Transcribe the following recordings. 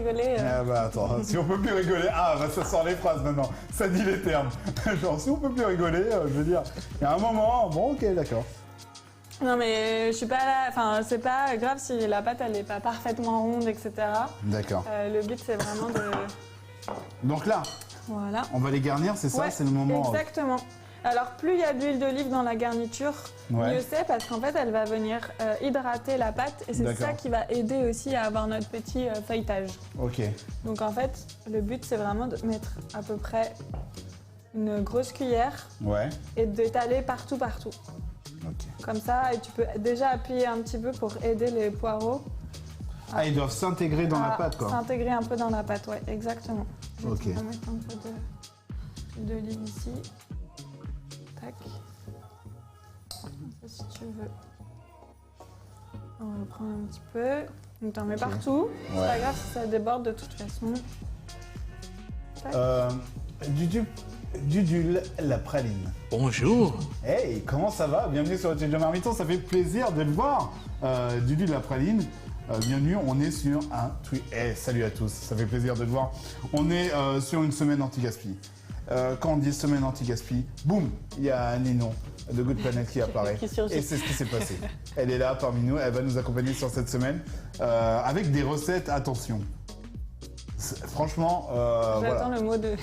rigoler. Ah bah attends, si on peut plus rigoler, ah bah ça sort les phrases maintenant, ça dit les termes. Genre si on peut plus rigoler, je veux dire, il y a un moment, bon ok d'accord. Non mais je suis pas là, enfin c'est pas grave si la pâte elle est pas parfaitement ronde, etc. D'accord. Le but c'est vraiment de... Donc là, Voilà. on va les garnir, c'est ça, Ouais, c'est le moment. Exactement. Alors plus il y a d'huile d'olive dans la garniture, Ouais. mieux c'est parce qu'en fait elle va venir hydrater la pâte et c'est D'accord. ça qui va aider aussi à avoir notre petit feuilletage. Ok. Donc en fait le but c'est vraiment de mettre à peu près une grosse cuillère Ouais. et d'étaler partout. Ok. Comme ça, et tu peux déjà appuyer un petit peu pour aider les poireaux Ah, ils doivent s'intégrer dans la à pâte quoi. s'intégrer un peu dans la pâte, ouais, exactement. Je vais Ok. te remettre un peu d'olive ici. Tac. Ça, si tu veux. On va prendre un petit peu. Donc t'en mets Ok. partout. C'est Ouais. pas grave si ça déborde de toute façon. Tac. Dudul, la praline. Bonjour. Hey, comment ça va? Bienvenue sur Chez Marmiton, ça fait plaisir de le voir. Dudul, la praline. Bienvenue, on est sur un tweet. Hey, salut à tous, ça fait plaisir de le voir. On est sur une semaine anti-gaspi. Quand on dit semaine anti-gaspi, boum, il y a Ninon de Good Planet qui apparaît. Qui surgit. Et c'est ce qui s'est passé. Elle est là parmi nous, elle va nous accompagner sur cette semaine avec des recettes, attention. Franchement, J'attends voilà. le mot de...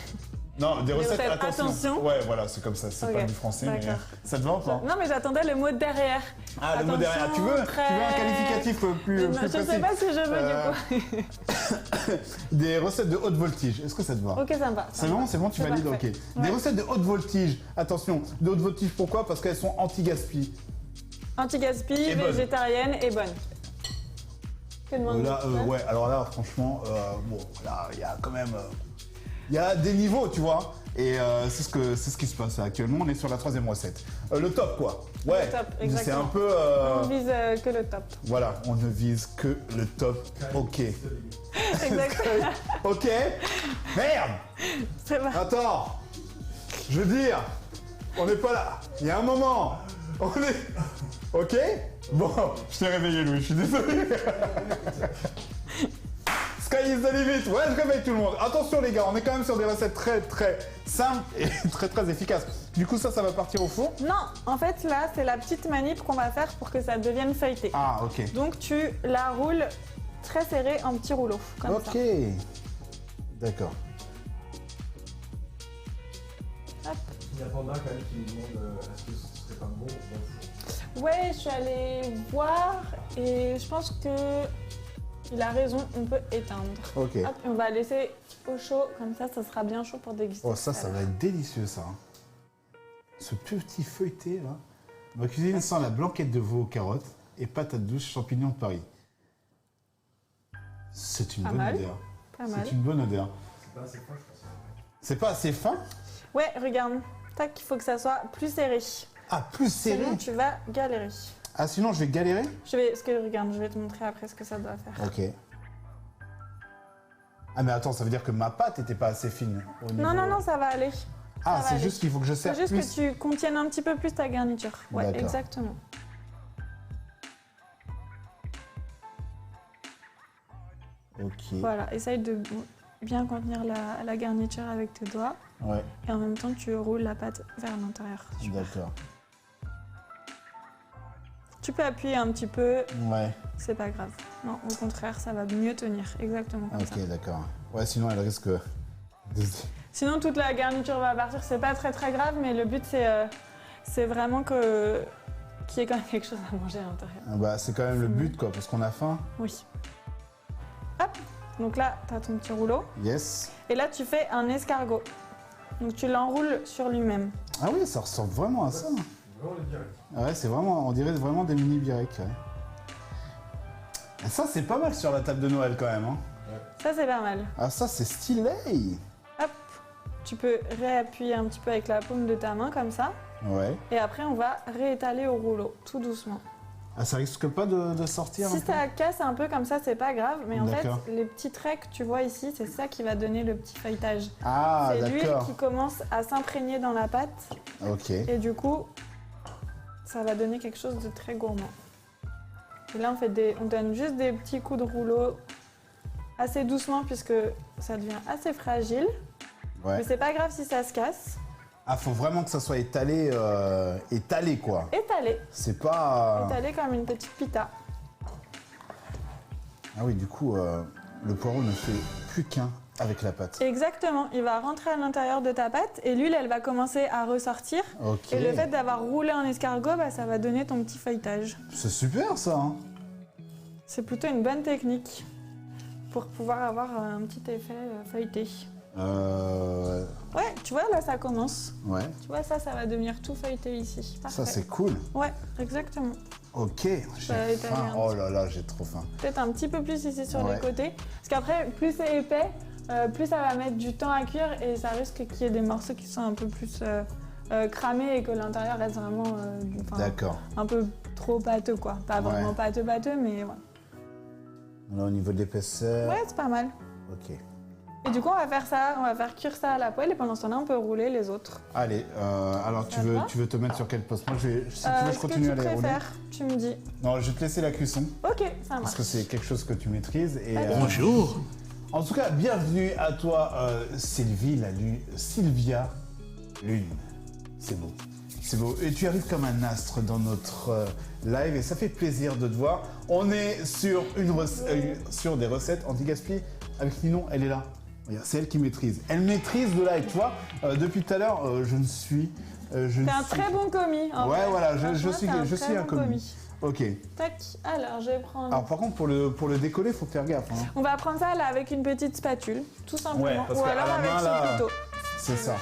Non, des recettes, recettes, attention. attention. Ouais, voilà, c'est comme ça, c'est Ok, pas du français, mais d'accord. ça te va ou pas? Non mais j'attendais le mot derrière. Ah, le mot derrière, tu veux un qualificatif plus Non, je précis? sais pas si je veux du coup. Des recettes de haute voltige, est-ce que ça te va? Ok, ça me va. C'est bon, c'est bon, tu C'est valides, ok. parfait. Des Ouais. recettes de haute voltige, attention, de haute voltige, pourquoi? Parce qu'elles sont anti-gaspi. Anti-gaspi, Et bonne. végétarienne et bonne. Que demande Là, ouais, alors là, franchement, bon, là, il y a quand même... Il y a des niveaux, tu vois. Et c'est ce qui se passe là. Actuellement. On est sur la 3e recette. Le top, quoi. Ouais. Le top, c'est exactement. un peu... On vise que le top. Voilà, on ne vise que le top. Ok. Exactement. Ok. Merde. C'est vrai. Attends. Je veux dire, on n'est pas là. Il y a un moment. On est... Ok. Bon, je t'ai réveillé, Louis. Je suis désolé. Sky is the limit. Ouais, je réveille tout le monde. Attention, les gars, on est quand même sur des recettes très, très simples et très, très efficaces. Du coup, ça va partir au four. Non, en fait là, c'est la petite manip qu'on va faire pour que ça devienne feuilleté. Ah, ok. Donc tu la roules très serrée en petits rouleaux, comme Ok. ça. D'accord. Hop. Il y a Panda quand même qui nous demande est-ce que ce serait pas bon dans le four. Ouais, je suis allée voir et je pense que il a raison, on peut éteindre. Ok. Hop, on va laisser au chaud, comme ça sera bien chaud pour déguster. Oh, ça va être délicieux, ça. Ce petit feuilleté, là. Ma cuisine sent la blanquette de veau aux carottes et patates douces champignons de Paris. C'est une Pas bonne mal. odeur. Pas mal. C'est une bonne odeur. C'est pas assez fin, je pense. C'est pas assez fin? Ouais, regarde. Tac, il faut que ça soit plus serré. Ah, plus serré? Sinon, tu vas galérer. Ah, sinon, je vais galérer? Parce que regarde, je vais te montrer après ce que ça doit faire. Ok. Ah, mais attends, ça veut dire que ma pâte était pas assez fine au niveau... Non, ça va aller. Ah, ça va c'est aller. juste qu'il faut que je C'est serre juste plus. que tu contiennes un petit peu plus ta garniture. Ouais, D'accord. exactement. Ok. Voilà, essaye de bien contenir la garniture avec tes doigts. Ouais, Et en même temps, tu roules la pâte vers l'intérieur. d'accord. Tu peux appuyer un petit peu, Ouais, c'est pas grave. Non, au contraire, ça va mieux tenir. Exactement comme ça. ok, d'accord. Ouais, sinon, elle risque de... Sinon, toute la garniture va partir. C'est pas très très grave, mais le but, c'est vraiment qu'il y ait quand même quelque chose à manger à l'intérieur. Ah bah, c'est quand même le but, quoi, parce qu'on a faim. Oui. Hop. Donc là, tu as ton petit rouleau. Yes. Et là, tu fais un escargot. Donc tu l'enroules sur lui-même. Ah oui, ça ressemble vraiment à ça. Vraiment les directs. Ah ouais, c'est vraiment, on dirait vraiment des mini birecs. Ouais. Et ça, c'est pas mal sur la table de Noël quand même. Hein. Ça, c'est pas mal. Ah, ça, c'est stylé. Hop. Tu peux réappuyer un petit peu avec la paume de ta main, comme ça. Ouais. Et après, on va réétaler au rouleau, tout doucement. Ah, ça risque pas de sortir Si un peu ça casse un peu comme ça, c'est pas grave. Mais en fait, D'accord. les petits traits que tu vois ici, c'est ça qui va donner le petit feuilletage. Ah, c'est l'huile d'accord. qui commence à s'imprégner dans la pâte. Ok. Et du coup, ça va donner quelque chose de très gourmand. Et là, on donne juste des petits coups de rouleau assez doucement puisque ça devient assez fragile. Ouais. Mais c'est pas grave si ça se casse. Ah, faut vraiment que ça soit étalé, étalé quoi. Étalé. C'est pas... Étalé comme une petite pita. Ah oui, du coup, le poireau ne fait plus qu'un avec la pâte. Exactement. Il va rentrer à l'intérieur de ta pâte et l'huile, elle va commencer à ressortir. Ok. Et le fait d'avoir roulé en escargot, bah, ça va donner ton petit feuilletage. C'est super ça, hein. C'est plutôt une bonne technique pour pouvoir avoir un petit effet feuilleté. Ouais, tu vois, là, ça commence. Ouais, Tu vois, ça va devenir tout feuilleté ici. Parfait. ça c'est cool. Ouais, exactement. Ok, j'ai va étaler faim. un Oh là là, j'ai trop faim. Peut-être un petit peu plus ici sur Ouais. les côtés. Parce qu'après, plus c'est épais, plus ça va mettre du temps à cuire et ça risque qu'il y ait des morceaux qui sont un peu plus cramés et que l'intérieur reste vraiment D'accord. un peu trop pâteux, quoi. Pas Ouais. vraiment pâteux, mais ouais. Là, au niveau de l'épaisseur... Ouais, c'est pas mal. Ok. Et du coup, on va faire ça, on va faire cuire ça à la poêle et pendant ce temps-là, on peut rouler les autres. Allez, alors Ça va tu veux te mettre sur quel poste? Moi, si tu veux, je Ce que continue tu à les rouler. préfères, tu me dis. Non, je vais te laisser la cuisson, Ok, ça parce marche. que c'est quelque chose que tu maîtrises. Et, Allez. Bonjour. en tout cas, bienvenue à toi, Sylvie, la lune, Sylvia Lune. C'est beau. C'est beau. Et tu arrives comme un astre dans notre live et ça fait plaisir de te voir. On est sur, sur des recettes anti-gaspi avec Ninon, elle est là. Regarde, c'est elle qui maîtrise. Elle maîtrise le live. Tu vois, depuis tout à l'heure, je ne suis... T'es un très bon commis. En Ouais, fait. voilà, je Franchement, suis, t'es je très suis un bon commis. Ok. Tac, alors je vais prendre... Alors par contre, pour le décoller, il faut faire gaffe. Hein. On va prendre ça là avec une petite spatule, tout simplement. Ouais, parce Ou qu'à alors la avec main, son là, couteau. C'est ça.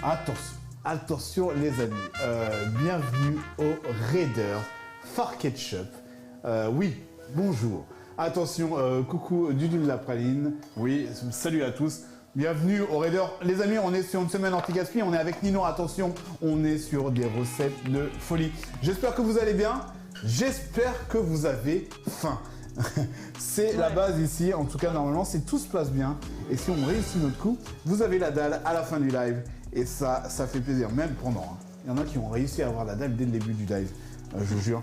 Attention, attention les amis. Bienvenue au Raider Far Ketchup. Oui, bonjour. Attention, coucou Dudu de la Praline. Oui, salut à tous. Bienvenue au Raider. Les amis, on est sur une semaine anti-gaspi. On est avec Ninon. Attention, on est sur des recettes de folie. J'espère que vous allez bien. J'espère que vous avez faim. C'est la base ici. En tout cas, normalement, si tout se passe bien et si on réussit notre coup, vous avez la dalle à la fin du live. Et ça fait plaisir, même pendant. Hein. Il y en a qui ont réussi à avoir la dalle dès le début du live. Je vous jure.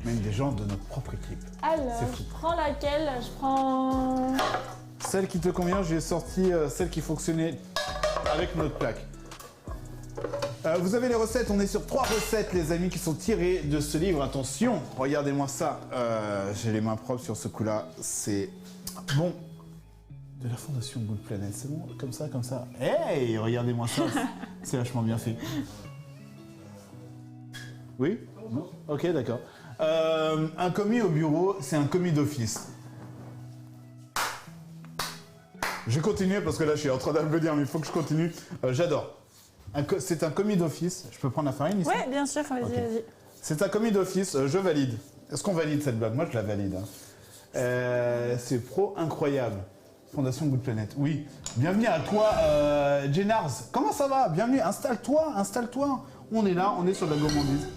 Même des gens de notre propre équipe. Alors, C'est fou. je prends laquelle? Je prends... Celle qui te convient, j'ai sorti celle qui fonctionnait avec notre plaque. Vous avez les recettes, on est sur 3 recettes les amis qui sont tirées de ce livre. Attention, regardez-moi ça. J'ai les mains propres sur ce coup-là. C'est bon. De la Fondation Good Planet, c'est bon? Comme ça, comme ça. Hey, regardez-moi ça. C'est vachement bien fait. Oui? Non? Ok, d'accord. Un commis au bureau, c'est un commis d'office. Je vais continuer parce que là je suis en train d'applaudir, mais il faut que je continue. J'adore. C'est un commis d'office. Je peux prendre la farine ici? Ouais, bien sûr, vas-y, Ok. vas-y. C'est un commis d'office, je valide. Est-ce qu'on valide cette blague? Moi je la valide. Hein. C'est pro incroyable. Fondation Good Planet. Oui. Bienvenue à toi, Jenars. Comment ça va? Bienvenue. Installe-toi, installe-toi. On est là, on est sur la gourmandise.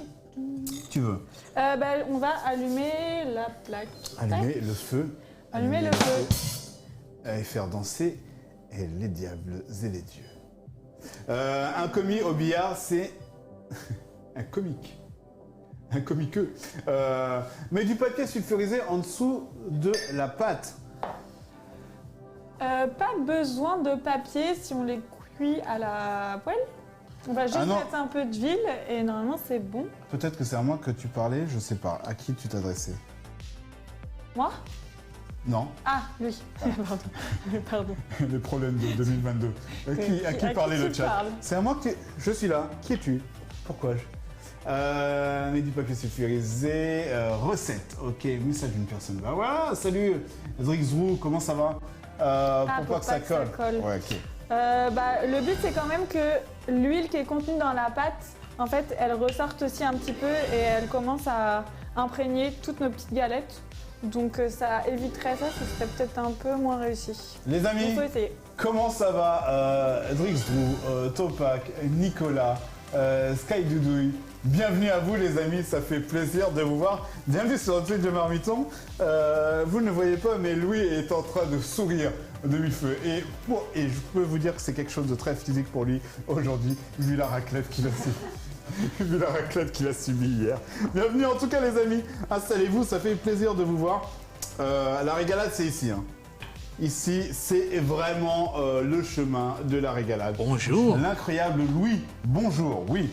Tu veux On va allumer la plaque. allumer le feu. Allumer le feu. Et faire danser les diables et les dieux. Un commis au billard, c'est un comique. Un comiqueux. Mets du papier sulfurisé en dessous de la pâte. Pas besoin de papier si on les cuit à la poêle. On va juste Ah non. mettre un peu d'huile et normalement c'est bon. Peut-être que c'est à moi que tu parlais, je sais pas. À qui tu t'adressais? Moi? Non, Ah, lui. Pardon. Pardon. les problèmes de 2022. À qui à qui parlait le tu chat? parles? C'est à moi que tu... Je suis là. Qui es-tu? Pourquoi mets du papier sulfurisé. Recette. Ok, message d'une personne. Bah voilà, salut Drixrou, comment ça va? Pour pas que ça colle. Ouais, ok. Le but c'est quand même que l'huile qui est contenue dans la pâte, en fait, elle ressorte aussi un petit peu et elle commence à imprégner toutes nos petites galettes. Donc ça éviterait ça, ce serait peut-être un peu moins réussi. Les amis, Il faut essayer. comment ça va Drixrou, Topak, Nicolas, Sky Doudouille. Bienvenue à vous les amis, ça fait plaisir de vous voir. Bienvenue sur Twitch de Marmiton. Vous ne le voyez pas, mais Louis est en train de sourire de mille feux. Et je peux vous dire que c'est quelque chose de très physique pour lui aujourd'hui, vu la raclette qu'il a subie. Vu la raclette qu'il a subie hier. Bienvenue en tout cas les amis, installez-vous, ça fait plaisir de vous voir. La régalade c'est ici. Hein. Ici, c'est vraiment le chemin de la régalade. Bonjour. L'incroyable Louis, bonjour, oui.